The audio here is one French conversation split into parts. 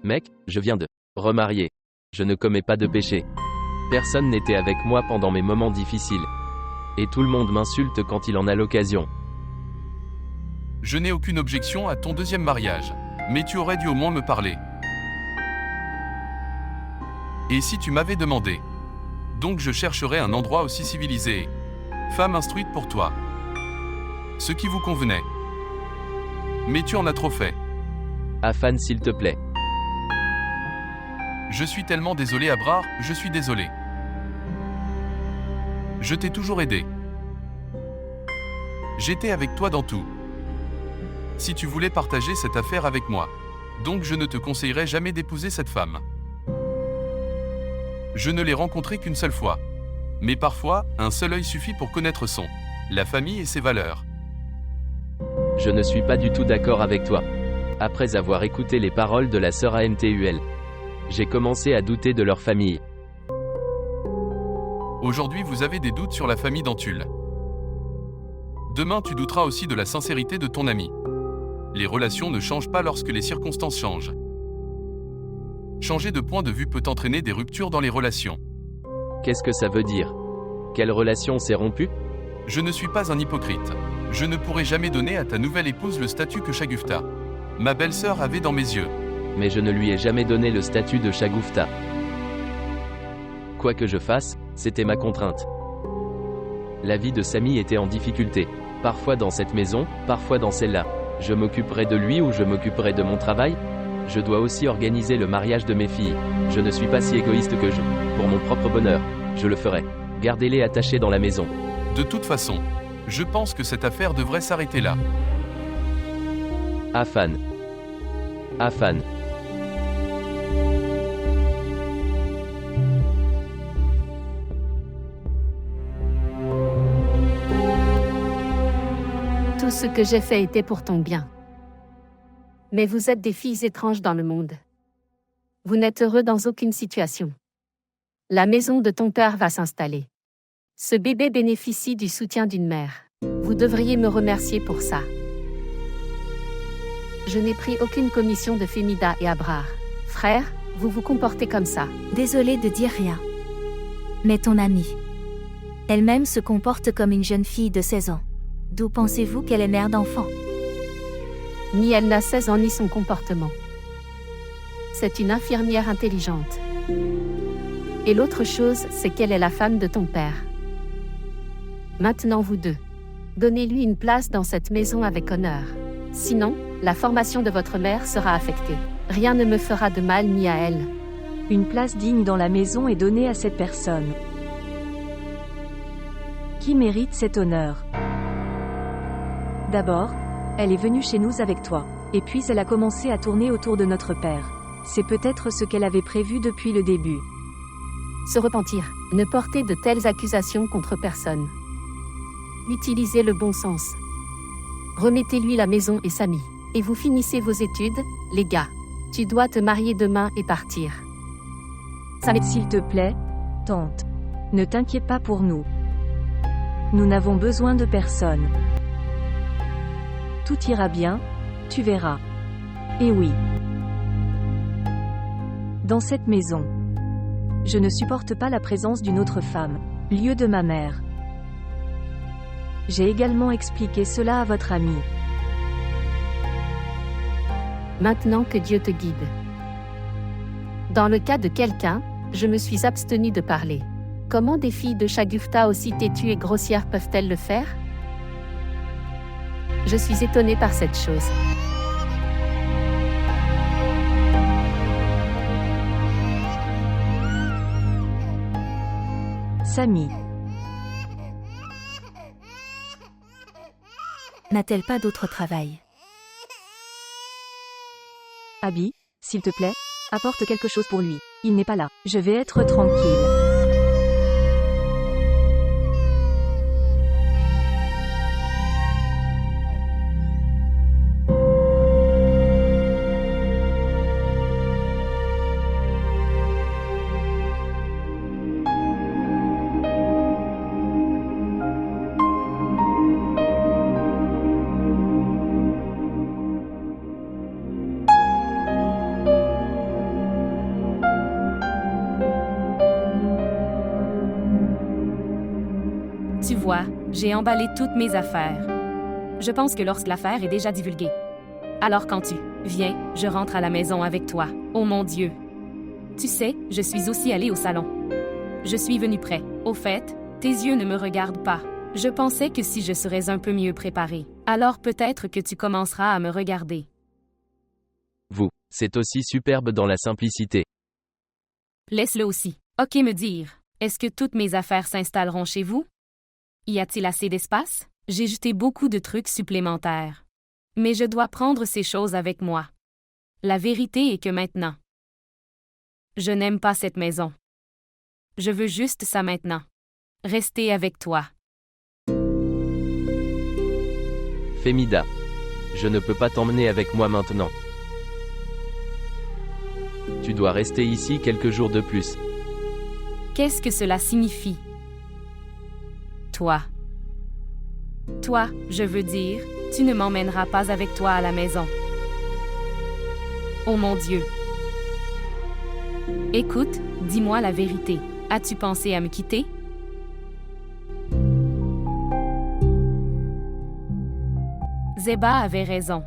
Mec, je viens de remarier. Je ne commets pas de péché. Personne n'était avec moi pendant mes moments difficiles. Et tout le monde m'insulte quand il en a l'occasion. Je n'ai aucune objection à ton deuxième mariage. Mais tu aurais dû au moins me parler. Et si tu m'avais demandé? Donc je chercherais un endroit aussi civilisé et femme instruite pour toi. Ce qui vous convenait. Mais tu en as trop fait. Afan, s'il te plaît. Je suis tellement désolé Abrar, je suis désolé. Je t'ai toujours aidé. J'étais avec toi dans tout. Si tu voulais partager cette affaire avec moi. Donc je ne te conseillerais jamais d'épouser cette femme. Je ne l'ai rencontrée qu'une seule fois. Mais parfois, un seul œil suffit pour connaître la famille et ses valeurs. Je ne suis pas du tout d'accord avec toi. Après avoir écouté les paroles de la sœur AMTUL, j'ai commencé à douter de leur famille. Aujourd'hui vous avez des doutes sur la famille d'Antul. Demain tu douteras aussi de la sincérité de ton ami. Les relations ne changent pas lorsque les circonstances changent. Changer de point de vue peut entraîner des ruptures dans les relations. Qu'est-ce que ça veut dire? Quelle relation s'est rompue? Je ne suis pas un hypocrite. Je ne pourrai jamais donner à ta nouvelle épouse le statut que Shagufta, ma belle-sœur, avait dans mes yeux. Mais je ne lui ai jamais donné le statut de Shagufta. Quoi que je fasse, c'était ma contrainte. La vie de Sami était en difficulté. Parfois dans cette maison, parfois dans celle-là. Je m'occuperai de lui ou je m'occuperai de mon travail? Je dois aussi organiser le mariage de mes filles. Je ne suis pas si égoïste que je. Pour mon propre bonheur, je le ferai. Gardez-les attachés dans la maison. De toute façon, je pense que cette affaire devrait s'arrêter là. Afan. Afan. Tout ce que j'ai fait était pour ton bien. Mais vous êtes des filles étranges dans le monde. Vous n'êtes heureux dans aucune situation. La maison de ton père va s'installer. Ce bébé bénéficie du soutien d'une mère. Vous devriez me remercier pour ça. Je n'ai pris aucune commission de Femida et Abrar. Frère, vous vous comportez comme ça. Désolée de dire rien. Mais ton amie, elle-même se comporte comme une jeune fille de 16 ans. D'où pensez-vous qu'elle est mère d'enfant? Ni elle n'a 16 ans ni son comportement. C'est une infirmière intelligente. Et l'autre chose, c'est qu'elle est la femme de ton père. Maintenant vous deux. Donnez-lui une place dans cette maison avec honneur. Sinon, la formation de votre mère sera affectée. Rien ne me fera de mal ni à elle. Une place digne dans la maison est donnée à cette personne. Qui mérite cet honneur? D'abord, elle est venue chez nous avec toi. Et puis elle a commencé à tourner autour de notre père. C'est peut-être ce qu'elle avait prévu depuis le début. Se repentir. Ne portez de telles accusations contre personne. Utilisez le bon sens. Remettez-lui la maison et Sami. Et vous finissez vos études, les gars. Tu dois te marier demain et partir. Sami, s'il te plaît, tante. Ne t'inquiète pas pour nous. Nous n'avons besoin de personne. Tout ira bien, tu verras. Et oui. Dans cette maison, je ne supporte pas la présence d'une autre femme, lieu de ma mère. J'ai également expliqué cela à votre ami. Maintenant que Dieu te guide. Dans le cas de quelqu'un, je me suis abstenue de parler. Comment des filles de Shagufta aussi têtues et grossières peuvent-elles le faire? Je suis étonnée par cette chose. Sami. N'a-t-elle pas d'autre travail? Abby, s'il te plaît, apporte quelque chose pour lui. Il n'est pas là. Je vais être tranquille. vois, j'ai emballé toutes mes affaires. Je pense que lorsque l'affaire est déjà divulguée. Alors quand tu viens, je rentre à la maison avec toi. Oh mon Dieu! Tu sais, je suis aussi allée au salon. Je suis venue près. Au fait, tes yeux ne me regardent pas. Je pensais que si je serais un peu mieux préparée, alors peut-être que tu commenceras à me regarder. Vous, c'est aussi superbe dans la simplicité. Laisse-le aussi. Ok me dire, est-ce que toutes mes affaires s'installeront chez vous? Y a-t-il assez d'espace? J'ai jeté beaucoup de trucs supplémentaires. Mais je dois prendre ces choses avec moi. La vérité est que maintenant, je n'aime pas cette maison. Je veux juste ça maintenant. Rester avec toi. Femida. Je ne peux pas t'emmener avec moi maintenant. Tu dois rester ici quelques jours de plus. Qu'est-ce que cela signifie? Toi. Toi, je veux dire, tu ne m'emmèneras pas avec toi à la maison. Oh mon Dieu. Écoute, dis-moi la vérité. As-tu pensé à me quitter? Zeba avait raison.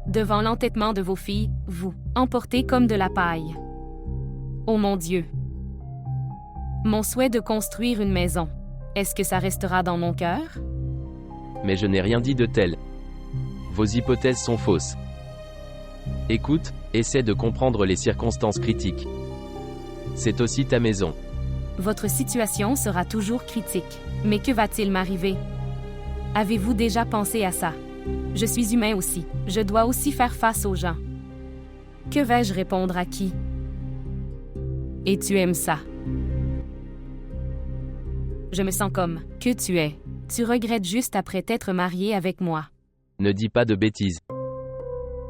Devant l'entêtement de vos filles, vous emportez comme de la paille. Oh mon Dieu. Mon souhait de construire une maison, est-ce que ça restera dans mon cœur? Mais je n'ai rien dit de tel. Vos hypothèses sont fausses. Écoute, essaie de comprendre les circonstances critiques. C'est aussi ta maison. Votre situation sera toujours critique. Mais que va-t-il m'arriver? Avez-vous déjà pensé à ça? Je suis humain aussi. Je dois aussi faire face aux gens. Que vais-je répondre à qui? Et tu aimes ça? Je me sens comme que tu es. Tu regrettes juste après t'être marié avec moi. Ne dis pas de bêtises.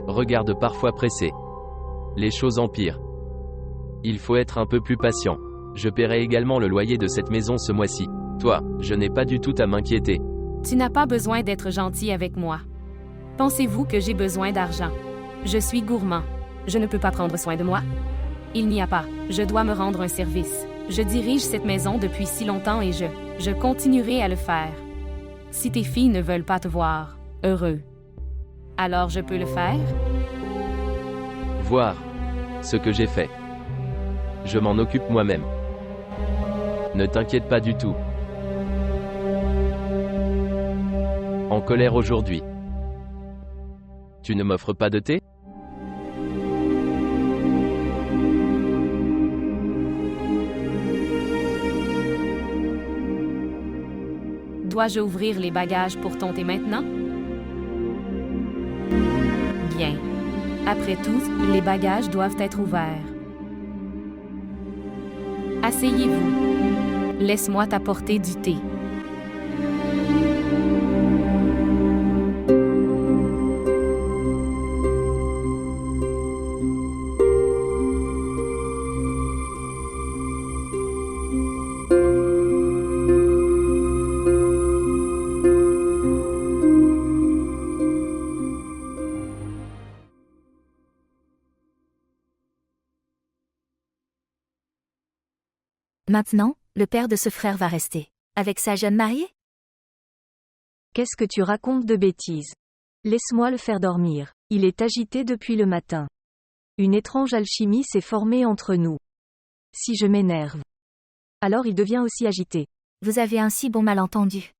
Regarde parfois pressé. Les choses empirent. Il faut être un peu plus patient. Je paierai également le loyer de cette maison ce mois-ci. Toi, je n'ai pas du tout à m'inquiéter. Tu n'as pas besoin d'être gentil avec moi. Pensez-vous que j'ai besoin d'argent? Je suis gourmand. Je ne peux pas prendre soin de moi? Il n'y a pas. Je dois me rendre un service. Je dirige cette maison depuis si longtemps et je continuerai à le faire. Si tes filles ne veulent pas te voir heureux, alors je peux le faire? Voir ce que j'ai fait. Je m'en occupe moi-même. Ne t'inquiète pas du tout. En colère aujourd'hui. Tu ne m'offres pas de thé? Dois-je ouvrir les bagages pour ton thé maintenant? Bien. Après tout, les bagages doivent être ouverts. Asseyez-vous. Laisse-moi t'apporter du thé. Maintenant, le père de ce frère va rester avec sa jeune mariée? Qu'est-ce que tu racontes de bêtises? Laisse-moi le faire dormir. Il est agité depuis le matin. Une étrange alchimie s'est formée entre nous. Si je m'énerve, alors il devient aussi agité. Vous avez un si bon malentendu.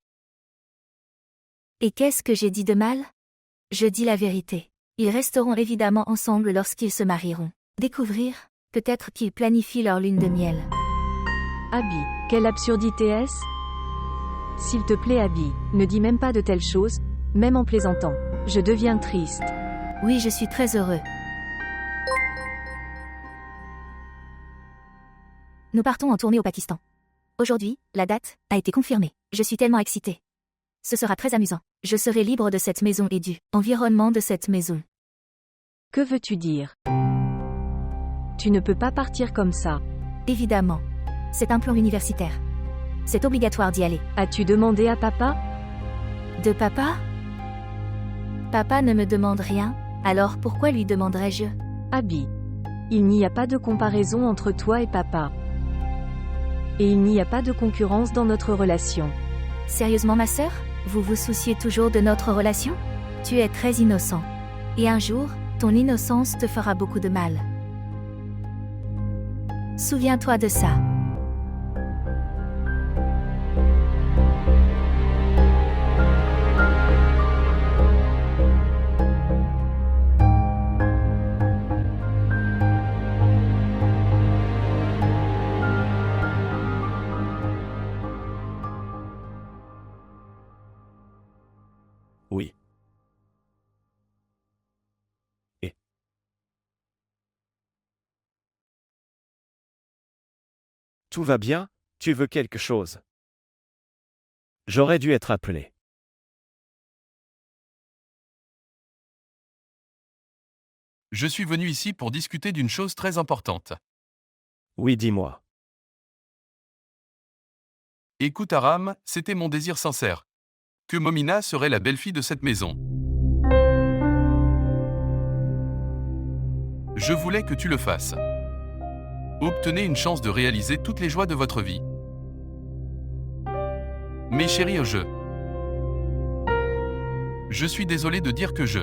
Et qu'est-ce que j'ai dit de mal? Je dis la vérité. Ils resteront évidemment ensemble lorsqu'ils se marieront. Découvrir, peut-être qu'ils planifient leur lune de miel. Abby, quelle absurdité est-ce? S'il te plaît Abby, ne dis même pas de telles choses, même en plaisantant. Je deviens triste. Oui, je suis très heureux. Nous partons en tournée au Pakistan. Aujourd'hui, la date a été confirmée. Je suis tellement excitée. Ce sera très amusant. Je serai libre de cette maison et du environnement de cette maison. Que veux-tu dire? Tu ne peux pas partir comme ça. Évidemment. C'est un plan universitaire. C'est obligatoire d'y aller. As-tu demandé à papa? De papa? Papa ne me demande rien, alors pourquoi lui demanderais-je? Abby, il n'y a pas de comparaison entre toi et papa. Et il n'y a pas de concurrence dans notre relation. Sérieusement ma sœur, vous vous souciez toujours de notre relation? Tu es très innocent. Et un jour, ton innocence te fera beaucoup de mal. Souviens-toi de ça. Oui. Et tout va bien, tu veux quelque chose? J'aurais dû être appelé. Je suis venu ici pour discuter d'une chose très importante. Oui, dis-moi. Écoute Aram, c'était mon désir sincère. Que Momina serait la belle-fille de cette maison. Je voulais que tu le fasses. Obtenez une chance de réaliser toutes les joies de votre vie. Mes chéris, je suis désolé de dire que je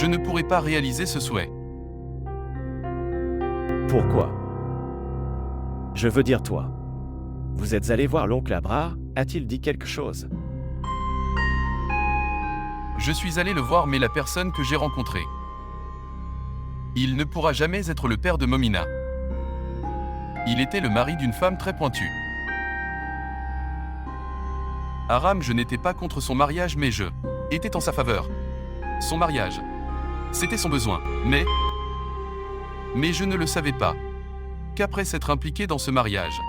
ne pourrai pas réaliser ce souhait. Pourquoi? Je veux dire toi. Vous êtes allé voir l'oncle Abrar, a-t-il dit quelque chose? Je suis allé le voir, mais la personne que j'ai rencontrée. Il ne pourra jamais être le père de Momina. Il était le mari d'une femme très pointue. Aram, je n'étais pas contre son mariage, mais je étais en sa faveur. Son mariage, c'était son besoin, mais je ne le savais pas qu'après s'être impliqué dans ce mariage,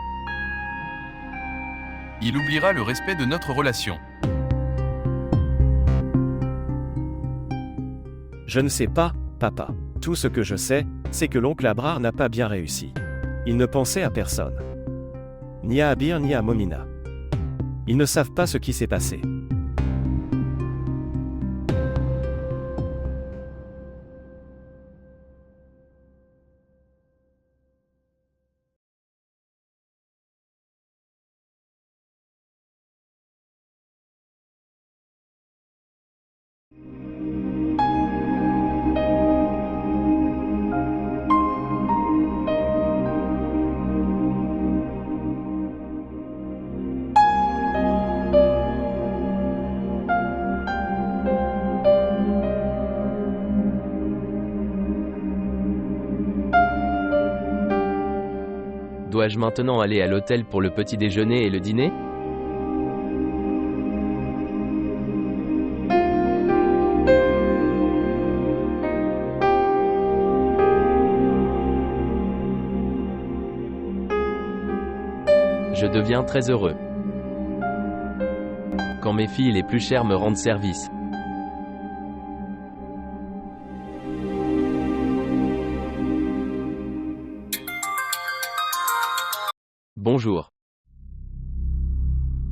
il oubliera le respect de notre relation. Je ne sais pas, papa. Tout ce que je sais, c'est que l'oncle Abrar n'a pas bien réussi. Il ne pensait à personne. Ni à Abir ni à Momina. Ils ne savent pas ce qui s'est passé. Dois-je maintenant aller à l'hôtel pour le petit déjeuner et le dîner? Je deviens très heureux quand mes filles les plus chères me rendent service. Bonjour.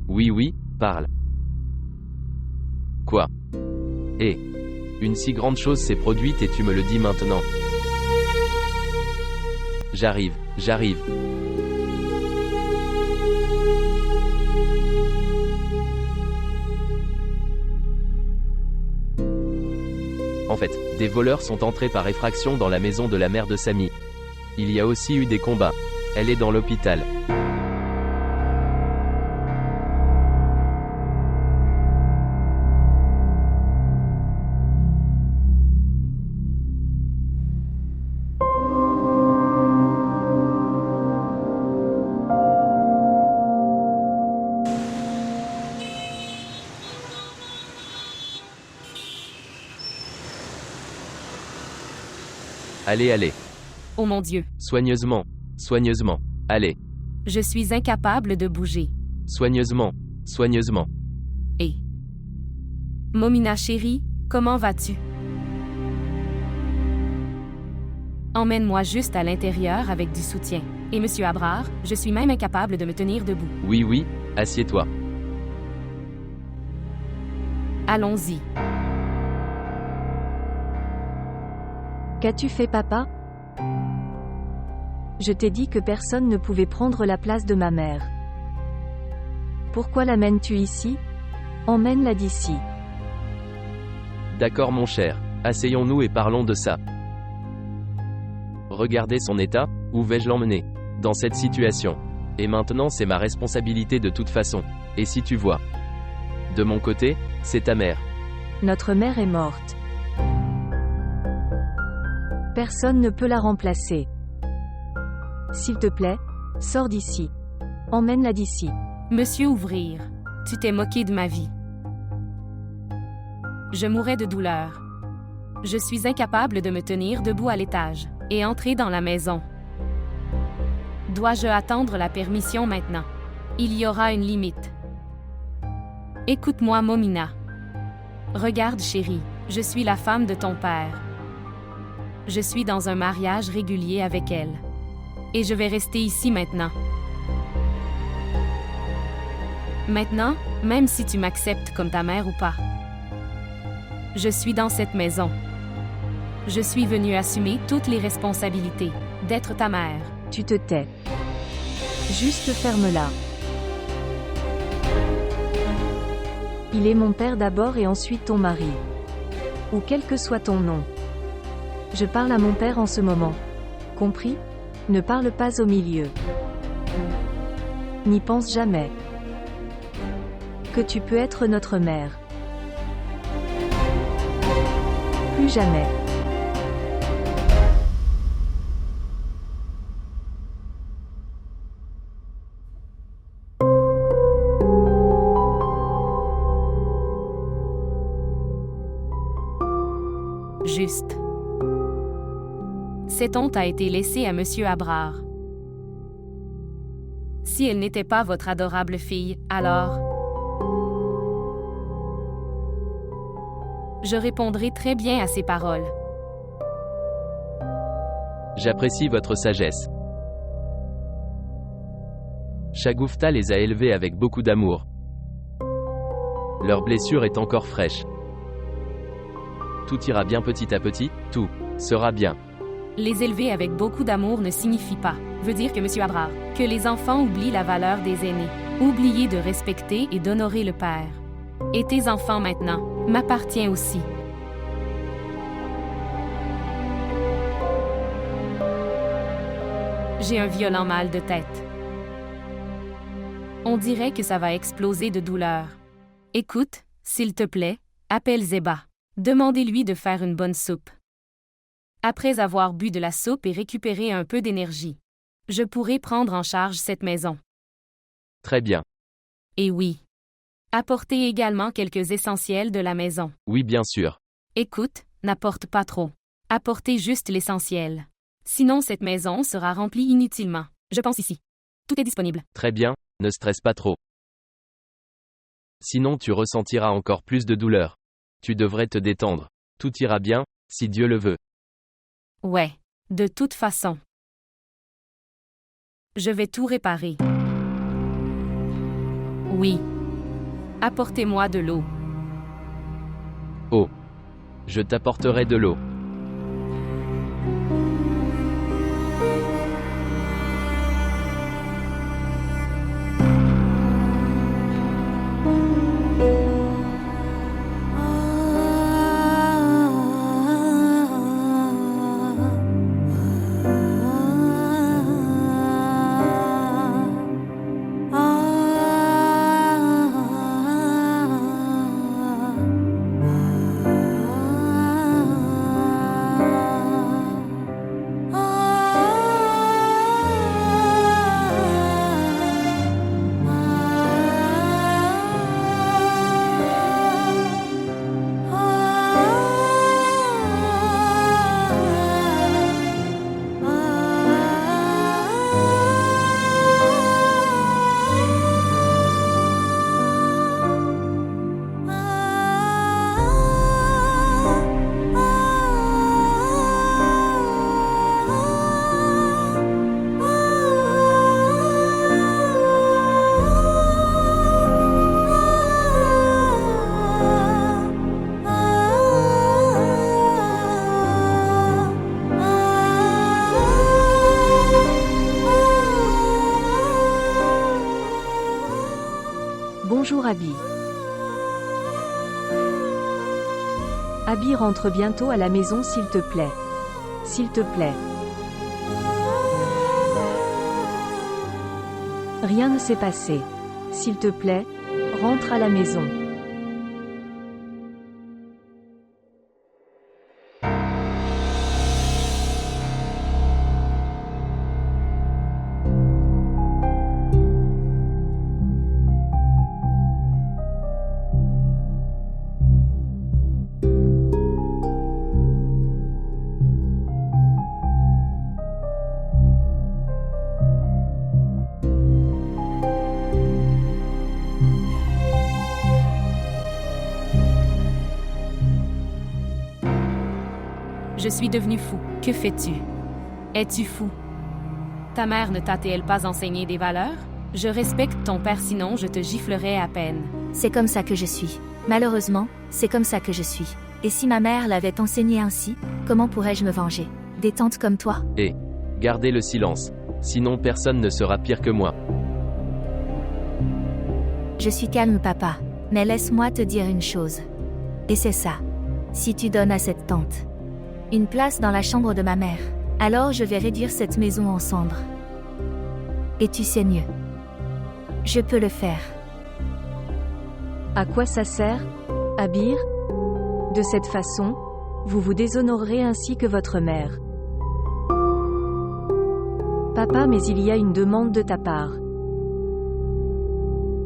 Oui, parle. Quoi? Eh. Une si grande chose s'est produite et tu me le dis maintenant. J'arrive. En fait, des voleurs sont entrés par effraction dans la maison de la mère de Samy. Il y a aussi eu des combats. Elle est dans l'hôpital. Allez. Oh mon Dieu. Soigneusement. Allez. Je suis incapable de bouger. Soigneusement. Et Momina chérie, comment vas-tu? Emmène-moi juste à l'intérieur avec du soutien. Et Monsieur Abrar, je suis même incapable de me tenir debout. Oui, assieds-toi. Allons-y. Qu'as-tu fait, papa? Je t'ai dit que personne ne pouvait prendre la place de ma mère. Pourquoi l'amènes-tu ici? Emmène-la d'ici. D'accord mon cher. Asseyons-nous et parlons de ça. Regardez son état, où vais-je l'emmener? Dans cette situation. Et maintenant c'est ma responsabilité de toute façon. Et si tu vois? De mon côté, c'est ta mère. Notre mère est morte. Personne ne peut la remplacer. S'il te plaît, sors d'ici. Emmène-la d'ici. Monsieur Ouvrir, tu t'es moqué de ma vie. Je mourais de douleur. Je suis incapable de me tenir debout à l'étage et entrer dans la maison. Dois-je attendre la permission maintenant? Il y aura une limite. Écoute-moi, Momina. Regarde, chérie, je suis la femme de ton père. Je suis dans un mariage régulier avec elle. Et je vais rester ici maintenant. Maintenant, même si tu m'acceptes comme ta mère ou pas. Je suis dans cette maison. Je suis venue assumer toutes les responsabilités d'être ta mère. Tu te tais. Juste ferme-la. Il est mon père d'abord et ensuite ton mari. Ou quel que soit ton nom. Je parle à mon père en ce moment. Compris? Ne parle pas au milieu. N'y pense jamais. Que tu peux être notre mère. Plus jamais. Juste. Cette honte a été laissée à Monsieur Abrard. Si elle n'était pas votre adorable fille, alors... Je répondrai très bien à ces paroles. J'apprécie votre sagesse. Shagufta les a élevés avec beaucoup d'amour. Leur blessure est encore fraîche. Tout ira bien petit à petit, tout sera bien. Les élever avec beaucoup d'amour ne signifie pas, veut dire que Monsieur Abrard, que les enfants oublient la valeur des aînés. Oubliez de respecter et d'honorer le père. Et tes enfants maintenant, m'appartiennent aussi. J'ai un violent mal de tête. On dirait que ça va exploser de douleur. Écoute, s'il te plaît, appelle Zeba. Demandez-lui de faire une bonne soupe. Après avoir bu de la soupe et récupéré un peu d'énergie, je pourrai prendre en charge cette maison. Très bien. Et oui. Apportez également quelques essentiels de la maison. Oui, bien sûr. Écoute, n'apporte pas trop. Apportez juste l'essentiel. Sinon cette maison sera remplie inutilement. Je pense ici. Tout est disponible. Très bien, ne stresse pas trop. Sinon tu ressentiras encore plus de douleur. Tu devrais te détendre. Tout ira bien, si Dieu le veut. Ouais, de toute façon. Je vais tout réparer. Oui. Apportez-moi de l'eau. Oh. Je t'apporterai de l'eau. Abby. Abby rentre bientôt à la maison s'il te plaît. S'il te plaît. Rien ne s'est passé. S'il te plaît, rentre à la maison. Je suis devenu fou. Que fais-tu? Es-tu fou? Ta mère ne t'a-t-elle pas enseigné des valeurs? Je respecte ton père, sinon je te giflerais à peine. C'est comme ça que je suis. Malheureusement, c'est comme ça que je suis. Et si ma mère l'avait enseigné ainsi, comment pourrais-je me venger? Des tantes comme toi? Et gardez le silence. Sinon personne ne sera pire que moi. Je suis calme, papa. Mais laisse-moi te dire une chose. Et c'est ça. Si tu donnes à cette tante une place dans la chambre de ma mère, alors je vais réduire cette maison en cendres. Et tu sais mieux. Je peux le faire. À quoi ça sert, Abir? De cette façon, vous vous déshonorerez ainsi que votre mère. Papa, mais il y a une demande de ta part.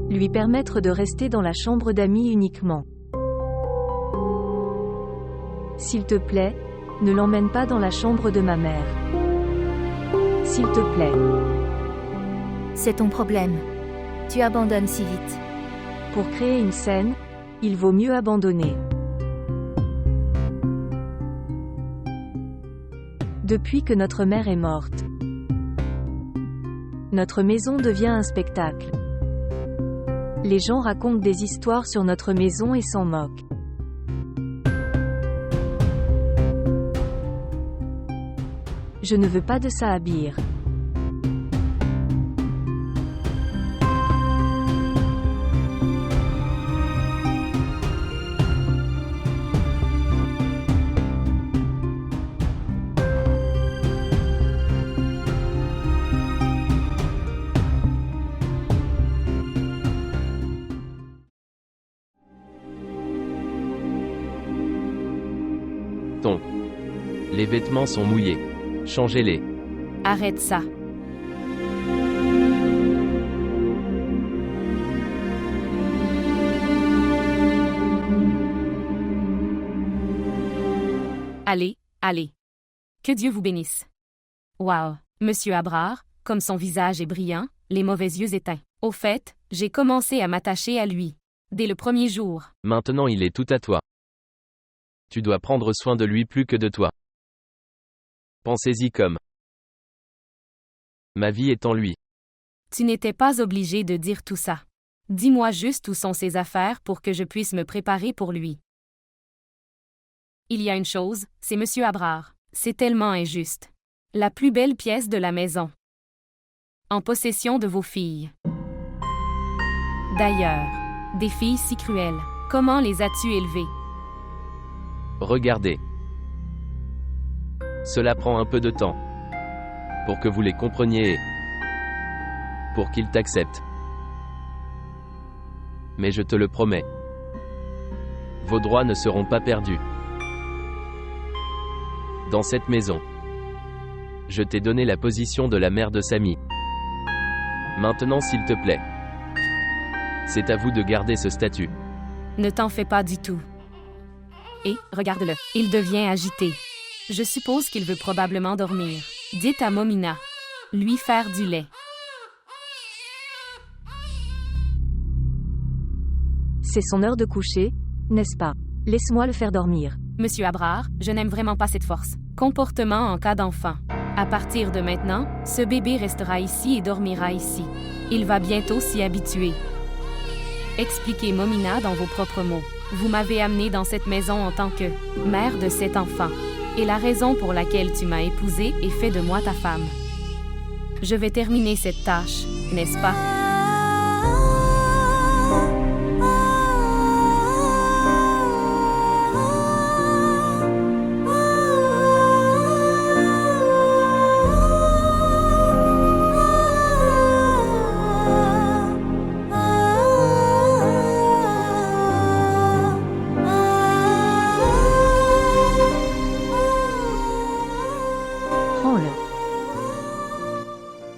Lui permettre de rester dans la chambre d'amis uniquement. S'il te plaît, ne l'emmène pas dans la chambre de ma mère. S'il te plaît. C'est ton problème. Tu abandonnes si vite. Pour créer une scène, il vaut mieux abandonner. Depuis que notre mère est morte, notre maison devient un spectacle. Les gens racontent des histoires sur notre maison et s'en moquent. Je ne veux pas de ça, Abir. Les vêtements sont mouillés. Changez-les. Arrête ça. Allez, allez. Que Dieu vous bénisse. Wow, Monsieur Abrard, comme son visage est brillant, les mauvais yeux éteints. Au fait, j'ai commencé à m'attacher à lui. Dès le premier jour. Maintenant il est tout à toi. Tu dois prendre soin de lui plus que de toi. Pensez-y comme. Ma vie est en lui. Tu n'étais pas obligé de dire tout ça. Dis-moi juste où sont ses affaires pour que je puisse me préparer pour lui. Il y a une chose, c'est Monsieur Abrard. C'est tellement injuste. La plus belle pièce de la maison. En possession de vos filles. D'ailleurs, des filles si cruelles, comment les as-tu élevées? Regardez. Cela prend un peu de temps. Pour que vous les compreniez et pour qu'ils t'acceptent. Mais je te le promets. Vos droits ne seront pas perdus. Dans cette maison. Je t'ai donné la position de la mère de Samy. Maintenant s'il te plaît. C'est à vous de garder ce statut. Ne t'en fais pas du tout. Et, regarde-le, il devient agité. Je suppose qu'il veut probablement dormir. Dites à Momina. Lui faire du lait. C'est son heure de coucher, n'est-ce pas? Laisse-moi le faire dormir. Monsieur Abrard, je n'aime vraiment pas cette force. Comportement en cas d'enfant. À partir de maintenant, ce bébé restera ici et dormira ici. Il va bientôt s'y habituer. Expliquez Momina dans vos propres mots. Vous m'avez amené dans cette maison en tant que mère de cet enfant. Et la raison pour laquelle tu m'as épousée et fait de moi ta femme. Je vais terminer cette tâche, n'est-ce pas?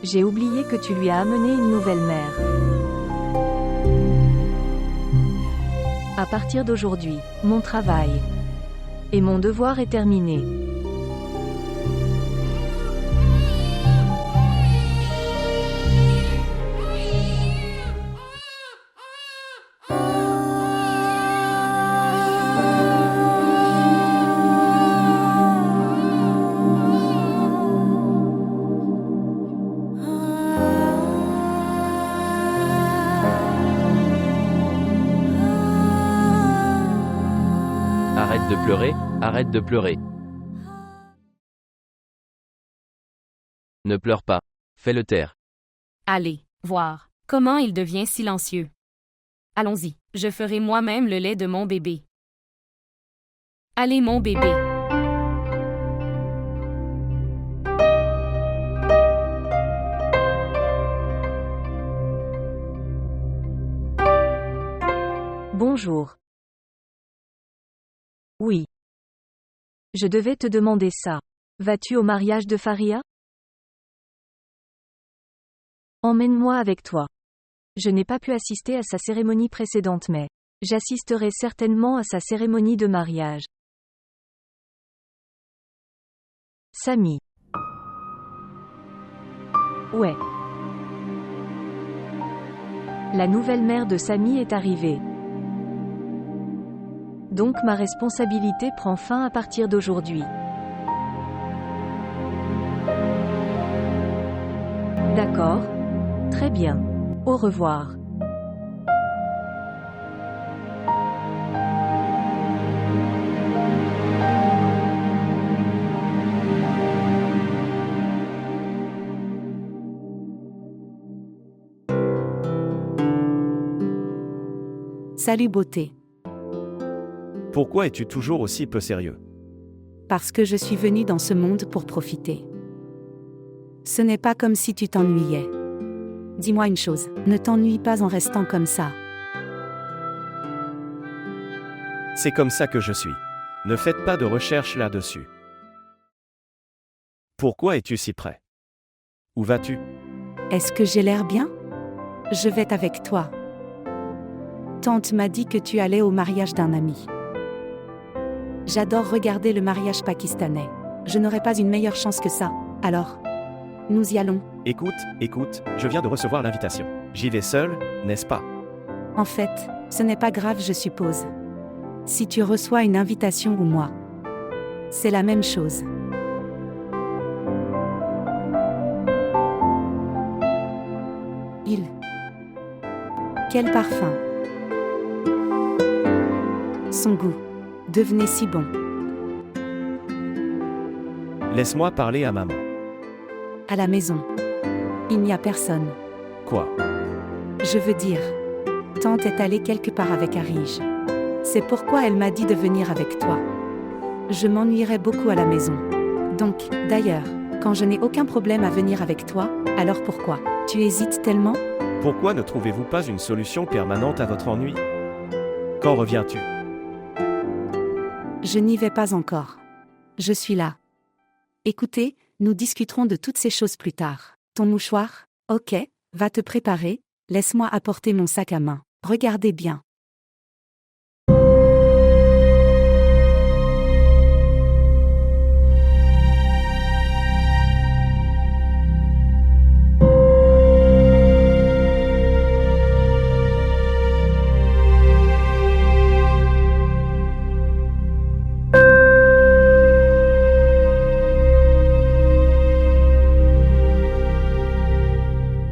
J'ai oublié que tu lui as amené une nouvelle mère. À partir d'aujourd'hui, mon travail et mon devoir est terminé. Arrête de pleurer, arrête de pleurer. Ne pleure pas. Fais-le taire. Allez, voir comment il devient silencieux. Allons-y, je ferai moi-même le lait de mon bébé. Allez mon bébé. Bonjour. Oui. Je devais te demander ça. Vas-tu au mariage de Faria? Emmène-moi avec toi. Je n'ai pas pu assister à sa cérémonie précédente mais j'assisterai certainement à sa cérémonie de mariage. Samy. Ouais. La nouvelle mère de Samy est arrivée. Donc ma responsabilité prend fin à partir d'aujourd'hui. D'accord. Très bien. Au revoir. Salut beauté. Pourquoi es-tu toujours aussi peu sérieux? Parce que je suis venue dans ce monde pour profiter. Ce n'est pas comme si tu t'ennuyais. Dis-moi une chose, ne t'ennuie pas en restant comme ça. C'est comme ça que je suis. Ne faites pas de recherche là-dessus. Pourquoi es-tu si près? Où vas-tu? Est-ce que j'ai l'air bien? Je vais avec toi. Tante m'a dit que tu allais au mariage d'un ami. J'adore regarder le mariage pakistanais. Je n'aurais pas une meilleure chance que ça. Alors, nous y allons. Écoute, je viens de recevoir l'invitation. J'y vais seul, n'est-ce pas? En fait, ce n'est pas grave, je suppose. Si tu reçois une invitation ou moi, c'est la même chose. Quel parfum! Son goût devenait si bon. Laisse-moi parler à maman. À la maison, il n'y a personne. Quoi? Je veux dire, tante est allée quelque part avec Arij. C'est pourquoi elle m'a dit de venir avec toi. Je m'ennuierais beaucoup à la maison. Donc, d'ailleurs, quand je n'ai aucun problème à venir avec toi, alors pourquoi tu hésites tellement? Pourquoi ne trouvez-vous pas une solution permanente à votre ennui? Quand reviens-tu? Je n'y vais pas encore. Je suis là. Écoutez, nous discuterons de toutes ces choses plus tard. Ton mouchoir? Ok, va te préparer, laisse-moi apporter mon sac à main. Regardez bien.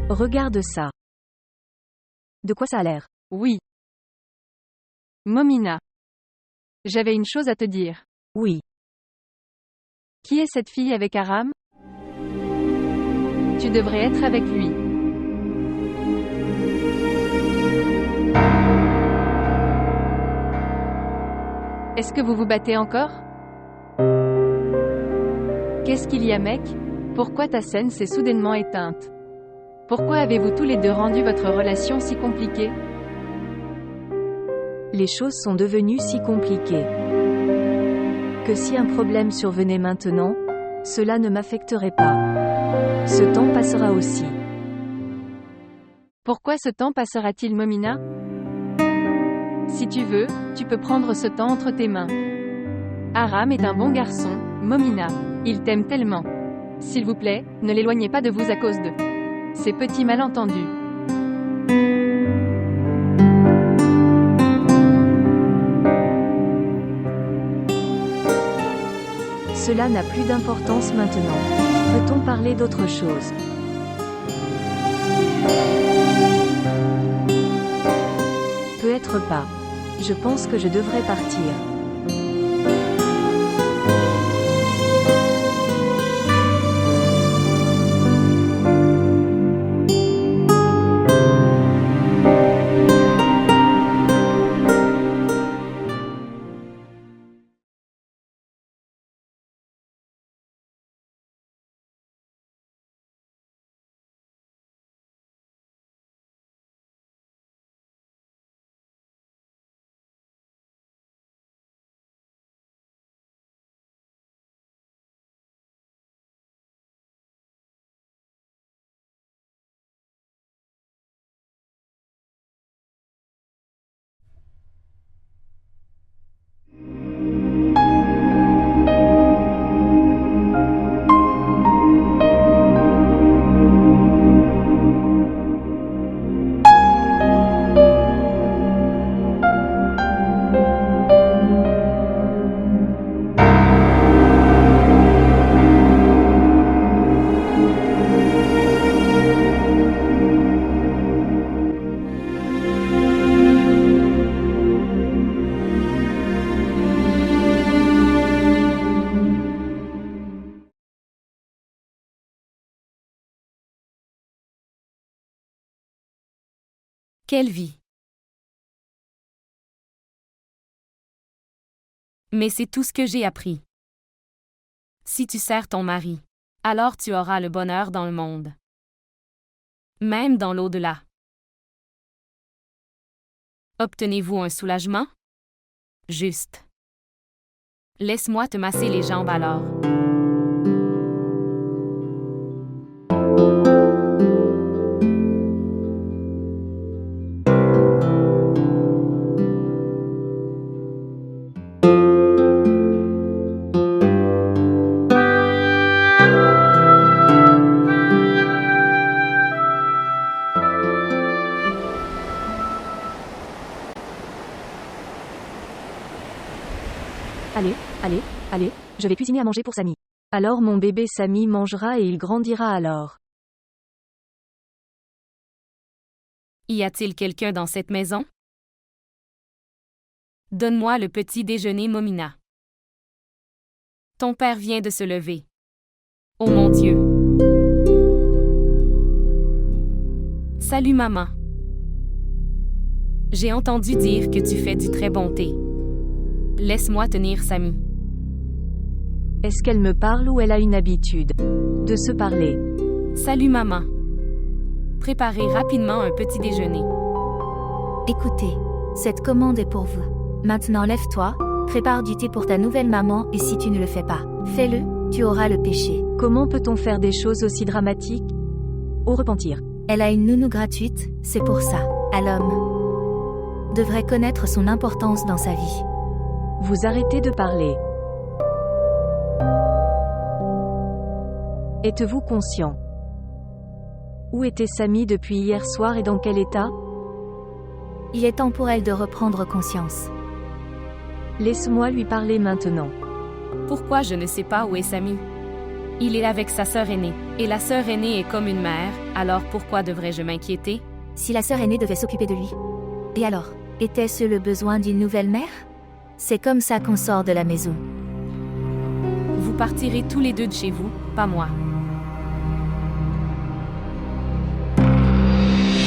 Regarde ça. De quoi ça a l'air? Oui. Momina. J'avais une chose à te dire. Oui. Qui est cette fille avec Aram? Tu devrais être avec lui. Est-ce que vous vous battez encore? Qu'est-ce qu'il y a, mec? Pourquoi ta scène s'est soudainement éteinte? Pourquoi avez-vous tous les deux rendu votre relation si compliquée? Les choses sont devenues si compliquées que si un problème survenait maintenant, Cela ne m'affecterait pas. Ce temps passera aussi. Pourquoi ce temps passera-t-il, Momina? Si tu veux, tu peux prendre ce temps entre tes mains. Aram est un bon garçon, Momina. Il t'aime tellement. S'il vous plaît, ne l'éloignez pas de vous à cause de ces petits malentendus. Cela n'a plus d'importance maintenant. Peut-on parler d'autre chose? Peut-être pas. Je pense que je devrais partir. Quelle vie! Mais c'est tout ce que j'ai appris. Si tu sers ton mari, alors tu auras le bonheur dans le monde. Même dans l'au-delà. Obtenez-vous un soulagement? Juste. Laisse-moi te masser les jambes alors. Allez, je vais cuisiner à manger pour Samy. Alors mon bébé Samy mangera et il grandira alors. Y a-t-il quelqu'un dans cette maison? Donne-moi le petit déjeuner, Momina. Ton père vient de se lever. Oh mon Dieu! Salut maman. J'ai entendu dire que tu fais du très bon thé. Laisse-moi tenir Samy. Est-ce qu'elle me parle ou elle a une habitude de se parler? Salut maman. Préparez rapidement un petit déjeuner. Écoutez, cette commande est pour vous. Maintenant lève-toi, prépare du thé pour ta nouvelle maman et si tu ne le fais pas, fais-le, tu auras le péché. Comment peut-on faire des choses aussi dramatiques? Au repentir. Elle a une nounou gratuite, c'est pour ça. À l'homme devrait connaître son importance dans sa vie. Vous arrêtez de parler. Êtes-vous conscient? Où était Samy depuis hier soir et dans quel état? Il est temps pour elle de reprendre conscience. Laisse-moi lui parler maintenant. Pourquoi je ne sais pas où est Samy? Il est avec sa sœur aînée, et la sœur aînée est comme une mère, alors pourquoi devrais-je m'inquiéter? Si la sœur aînée devait s'occuper de lui. Et alors, était-ce le besoin d'une nouvelle mère? C'est comme ça qu'on sort de la maison. Vous partirez tous les deux de chez vous, pas moi.